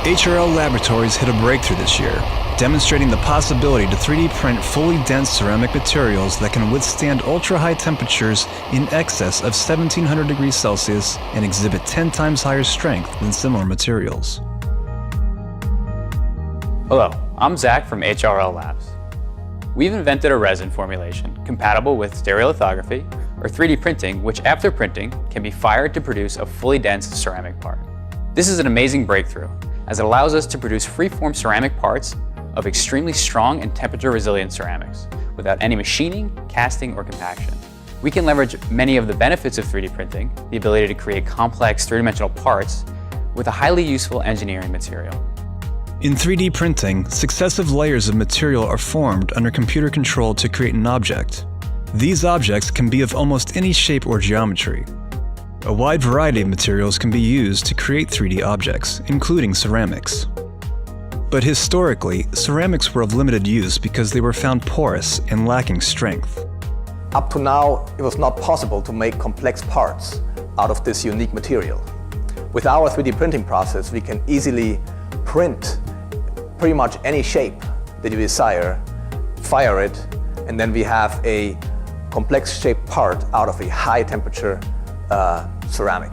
HRL Laboratories hit a breakthrough this year, demonstrating the possibility to 3D print fully dense ceramic materials that can withstand ultra-high temperatures in excess of 1700 degrees Celsius and exhibit 10 times higher strength than similar materials. Hello, I'm Zach from HRL Labs. We've invented a resin formulation compatible with stereolithography or 3D printing, which after printing can be fired to produce a fully dense ceramic part. This is an amazing breakthrough, as it allows us to produce free-form ceramic parts of extremely strong and temperature-resilient ceramics without any machining, casting, or compaction. We can leverage many of the benefits of 3D printing, the ability to create complex three-dimensional parts, with a highly useful engineering material. In 3D printing, successive layers of material are formed under computer control to create an object. These objects can be of almost any shape or geometry. A wide variety of materials can be used to create 3D objects, including ceramics. But historically, ceramics were of limited use because they were found porous and lacking strength. Up to now, it was not possible to make complex parts out of this unique material. With our 3D printing process, we can easily print pretty much any shape that you desire, fire it, and then we have a complex shaped part out of a high temperature ceramic.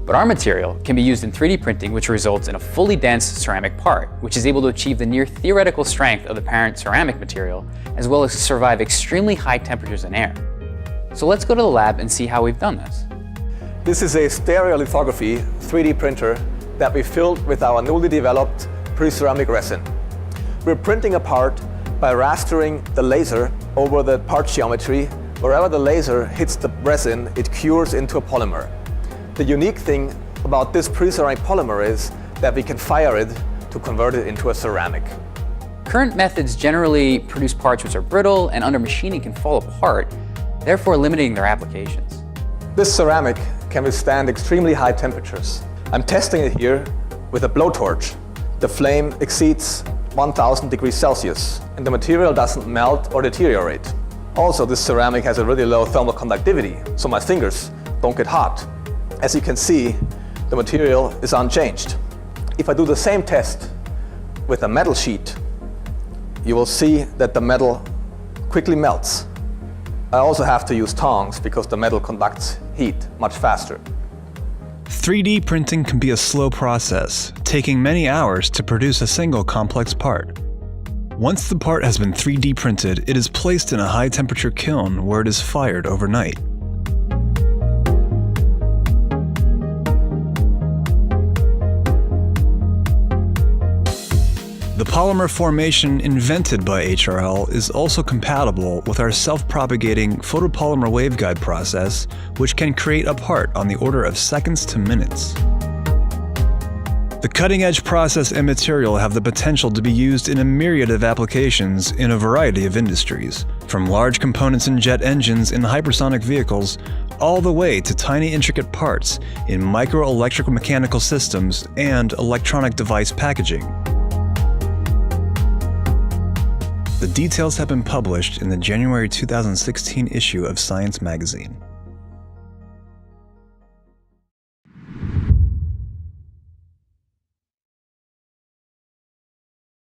But our material can be used in 3D printing, which results in a fully dense ceramic part, which is able to achieve the near theoretical strength of the parent ceramic material, as well as survive extremely high temperatures in air. So let's go to the lab and see how we've done this. This is a stereolithography 3D printer that we filled with our newly developed pre-ceramic resin. We're printing a part by rastering the laser over the part geometry. Wherever the laser hits the resin, it cures into a polymer. The unique thing about this pre-ceramic polymer is that we can fire it to convert it into a ceramic. Current methods generally produce parts which are brittle and under machining can fall apart, therefore limiting their applications. This ceramic can withstand extremely high temperatures. I'm testing it here with a blowtorch. The flame exceeds 1000 degrees Celsius and the material doesn't melt or deteriorate. Also, this ceramic has a really low thermal conductivity, so my fingers don't get hot. As you can see, the material is unchanged. If I do the same test with a metal sheet, you will see that the metal quickly melts. I also have to use tongs because the metal conducts heat much faster. 3D printing can be a slow process, taking many hours to produce a single complex part. Once the part has been 3D printed, it is placed in a high-temperature kiln where it is fired overnight. The polymer formation invented by HRL is also compatible with our self-propagating photopolymer waveguide process, which can create a part on the order of seconds to minutes. The cutting-edge process and material have the potential to be used in a myriad of applications in a variety of industries, from large components in jet engines in hypersonic vehicles, all the way to tiny intricate parts in micro-electrical-mechanical systems and electronic device packaging. The details have been published in the January 2016 issue of Science magazine.